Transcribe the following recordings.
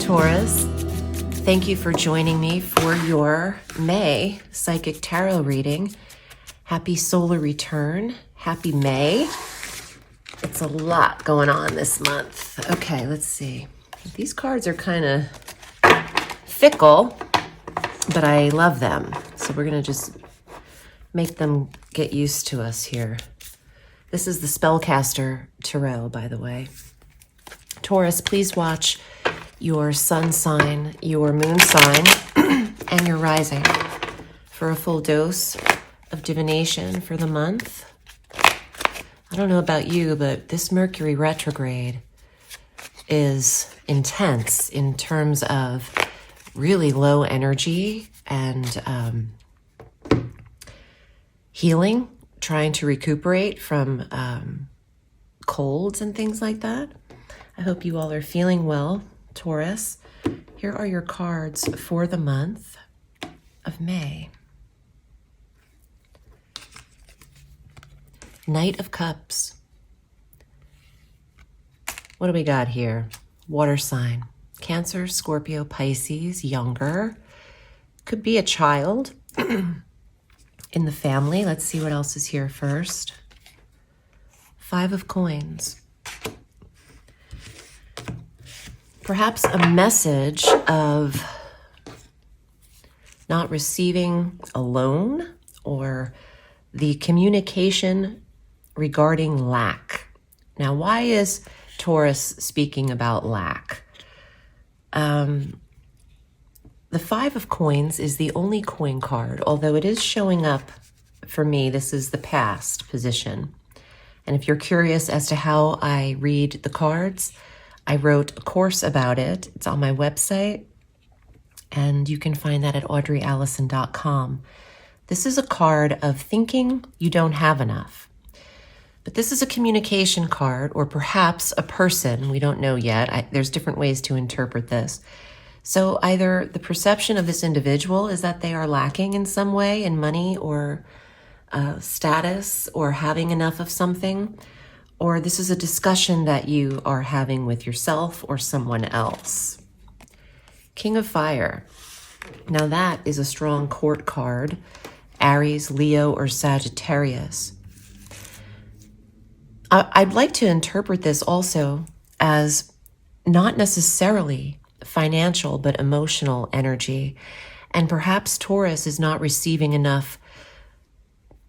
Taurus. Thank you for joining me for your May Psychic Tarot reading. Happy solar return. Happy May. It's a lot going on this month. Okay, let's see. These cards are kind of fickle, but I love them. So we're going to just make them get used to us here. This is the Spellcaster Tarot, by the way. Taurus, please watch your sun sign, your moon sign, and your rising for a full dose of divination for the month. I don't know about you, but this Mercury retrograde is intense in terms of really low energy and healing, trying to recuperate from colds and things like that. I hope you all are feeling well, Taurus. Here are your cards for the month of May. Knight of Cups. What do we got here? Water sign. Cancer, Scorpio, Pisces, younger. Could be a child in the family. Let's see what else is here first. Five of Coins. Perhaps a message of not receiving a loan or the communication regarding lack. Now, why is Taurus speaking about lack? The Five of Coins is the only coin card, although it is showing up for me. This is the past position. And if you're curious as to how I read the cards, I wrote a course about it. It's on my website, and you can find that at audreyalison.com. This is a card of thinking you don't have enough. But this is a communication card, or perhaps a person. We don't know yet. There's different ways to interpret this. So either the perception of this individual is that they are lacking in some way in money or status or having enough of something, or this is a discussion that you are having with yourself or someone else. King of Fire. Now that is a strong court card. Aries, Leo, or Sagittarius. I'd like to interpret this also as not necessarily financial, but emotional energy. And perhaps Taurus is not receiving enough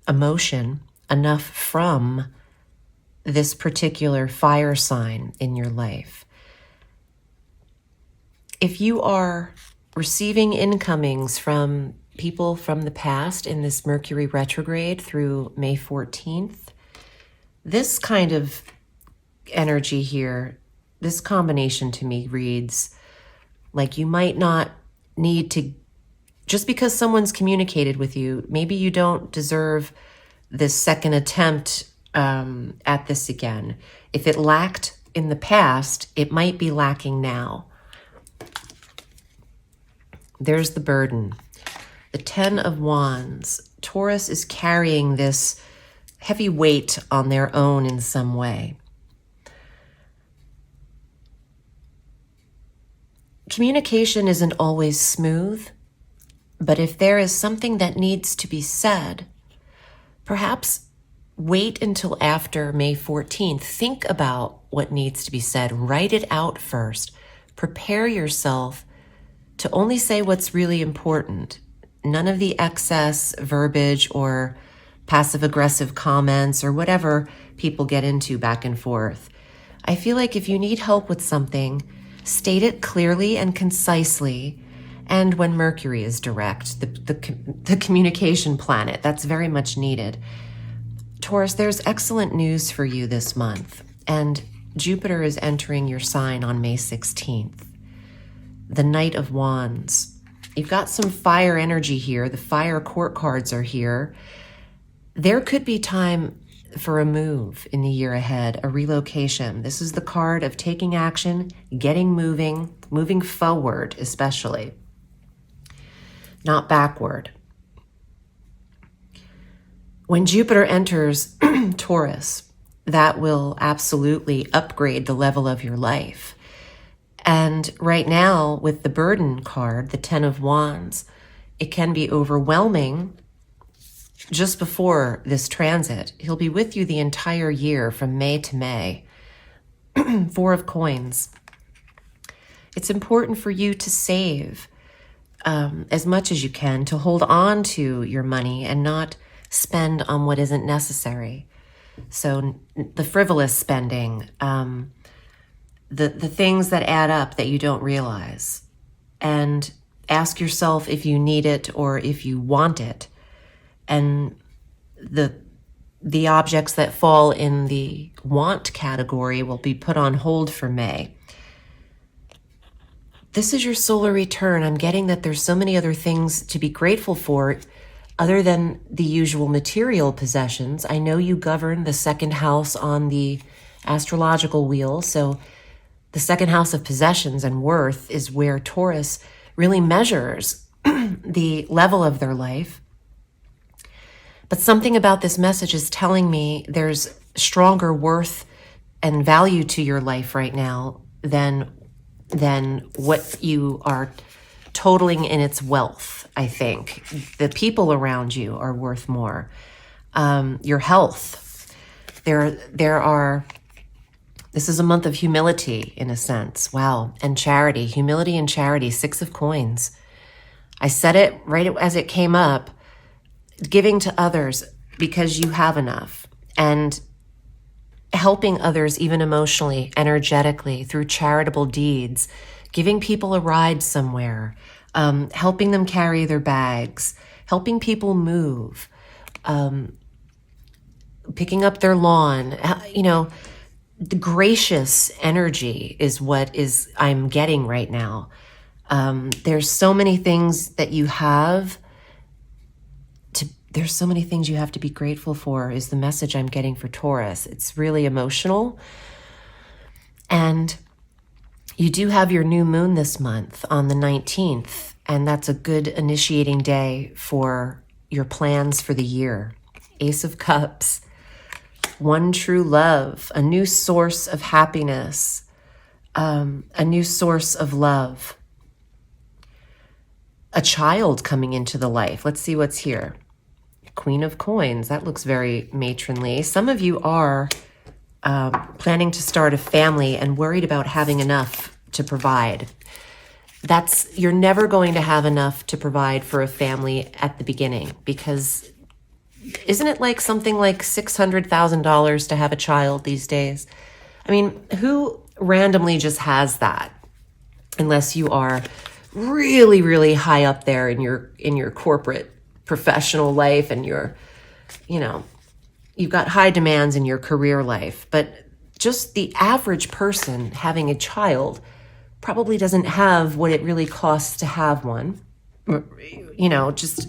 emotion, enough from this particular fire sign in your life. If you are receiving incomings from people from the past in this Mercury retrograde through May 14th, this kind of energy here, this combination to me reads like you might not need to, just because someone's communicated with you, maybe you don't deserve this second attempt at this again. If it lacked in the past, it might be lacking now. There's the burden. The Ten of Wands. Taurus is carrying this heavy weight on their own in some way. Communication isn't always smooth, but if there is something that needs to be said, perhaps wait until after May 14th. Think about what needs to be said. Write it out first. Prepare yourself to only say what's really important. None of the excess verbiage or passive-aggressive comments or whatever people get into back and forth. I feel like if you need help with something, state it clearly and concisely. And when Mercury is direct, the communication planet, that's very much needed. Taurus, there's excellent news for you this month. And Jupiter is entering your sign on May 16th. The Knight of Wands. You've got some fire energy here. The fire court cards are here. There could be time for a move in the year ahead, a relocation. This is the card of taking action, getting moving forward especially, not backward. When Jupiter enters Taurus, that will absolutely upgrade the level of your life. And right now, with the burden card, the 10 of Wands, it can be overwhelming just before this transit. He'll be with you the entire year from May to May. 4 of Coins. It's important for you to save as much as you can, to hold on to your money and not spend on what isn't necessary. So the frivolous spending, the things that add up that you don't realize. And ask yourself if you need it or if you want it. And the objects that fall in the want category will be put on hold for May. This is your solar return. I'm getting that there's so many other things to be grateful for other than the usual material possessions. I know you govern the second house on the astrological wheel, so the second house of possessions and worth is where Taurus really measures the level of their life. But something about this message is telling me there's stronger worth and value to your life right now than what you are totaling in its wealth, I think. The people around you are worth more. Your health. This is a month of humility, in a sense. Wow. And charity. Humility and charity. 6 of Coins. I said it right as it came up. Giving to others because you have enough. And helping others even emotionally, energetically, through charitable deeds, giving people a ride somewhere, helping them carry their bags, helping people move, picking up their lawn. The gracious energy is what I'm getting right now. There's so many things that you have. There's so many things you have to be grateful for, is the message I'm getting for Taurus. It's really emotional. And you do have your new moon this month on the 19th, and that's a good initiating day for your plans for the year. Ace of Cups, one true love, a new source of happiness, a new source of love, a child coming into the life. Let's see what's here. Queen of Coins. That looks very matronly. Some of you are planning to start a family and worried about having enough to provide. You're never going to have enough to provide for a family at the beginning, because isn't it like something like $600,000 to have a child these days? I mean, who randomly just has that? Unless you are really, really high up there in your corporate professional life, and you've got high demands in your career life. But just the average person having a child probably doesn't have what it really costs to have one. Just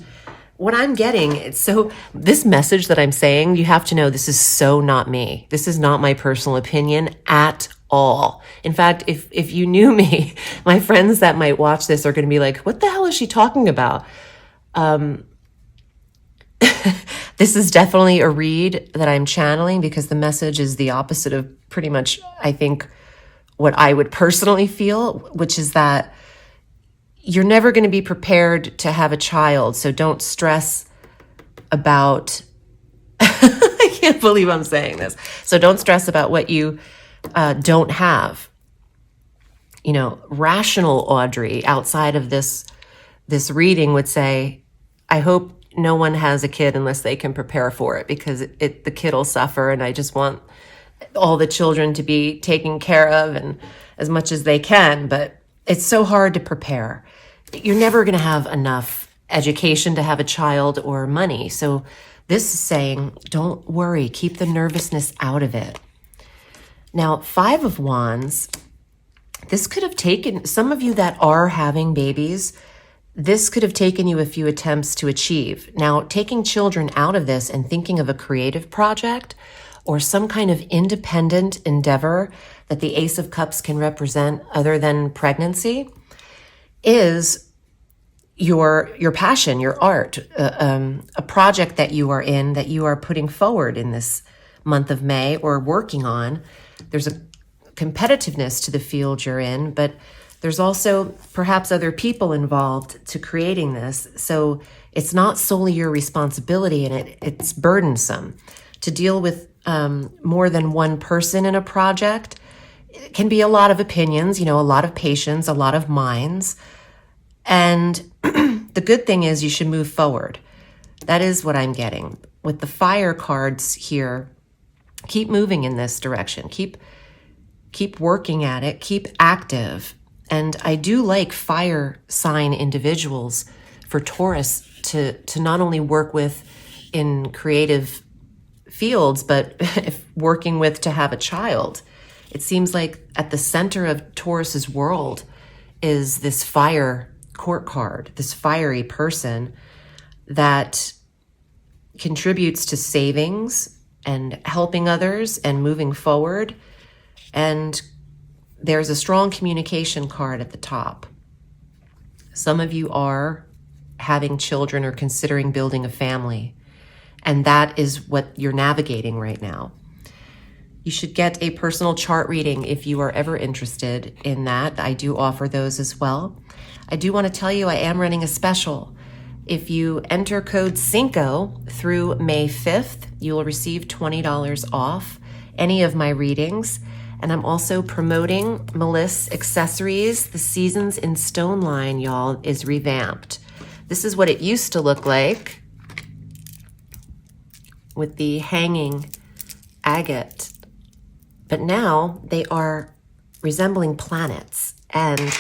what I'm getting. So this message that I'm saying, you have to know this is so not me. This is not my personal opinion at all. In fact, if you knew me, my friends that might watch this are going to be like, what the hell is she talking about? This is definitely a read that I'm channeling, because the message is the opposite of pretty much, I think, what I would personally feel, which is that you're never going to be prepared to have a child. So don't stress about, I can't believe I'm saying this. So don't stress about what you don't have. Rational Audrey outside of this reading would say, I hope no one has a kid unless they can prepare for it, because the kid will suffer, and I just want all the children to be taken care of and as much as they can, but it's so hard to prepare. You're never going to have enough education to have a child or money. So this is saying, don't worry, keep the nervousness out of it. Now, 5 of Wands, this could have taken, some of you that are having babies, this could have taken you a few attempts to achieve. Now, taking children out of this and thinking of a creative project or some kind of independent endeavor that the Ace of Cups can represent other than pregnancy is your passion, your art, a project that you are in, that you are putting forward in this month of May or working on. There's a competitiveness to the field you're in, but there's also perhaps other people involved to creating this. So it's not solely your responsibility, and it's burdensome. To deal with more than one person in a project, it can be a lot of opinions, a lot of patience, a lot of minds. And the good thing is you should move forward. That is what I'm getting. With the fire cards here, keep moving in this direction. Keep working at it. Keep active. And I do like fire sign individuals for Taurus to not only work with in creative fields, but working with to have a child. It seems like at the center of Taurus's world is this fire court card, this fiery person that contributes to savings and helping others and moving forward. And there's a strong communication card at the top. Some of you are having children or considering building a family, and that is what you're navigating right now. You should get a personal chart reading if you are ever interested in that. I do offer those as well. I do want to tell you I am running a special. If you enter code CINCO through May 5th, you will receive $20 off any of my readings. And I'm also promoting Melissa Accessories. The Seasons in Stone line, y'all, is revamped. This is what it used to look like with the hanging agate. But now they are resembling planets. And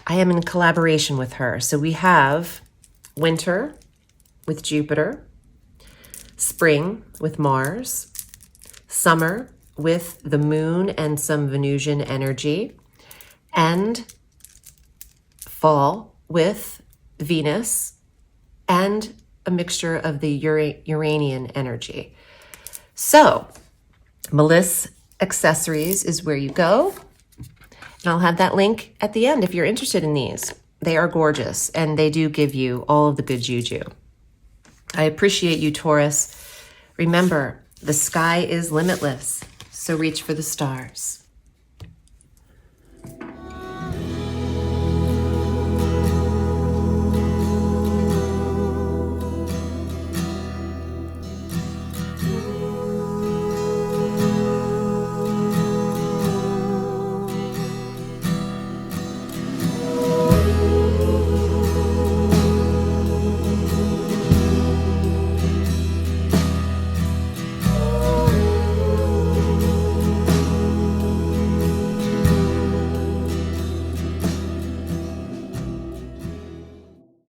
I am in collaboration with her. So we have winter with Jupiter, spring with Mars, summer with the moon and some Venusian energy, and fall with Venus and a mixture of the Uranian energy. So Melissa Accessories is where you go. And I'll have that link at the end if you're interested in these. They are gorgeous, and they do give you all of the good juju. I appreciate you, Taurus. Remember, the sky is limitless, so reach for the stars.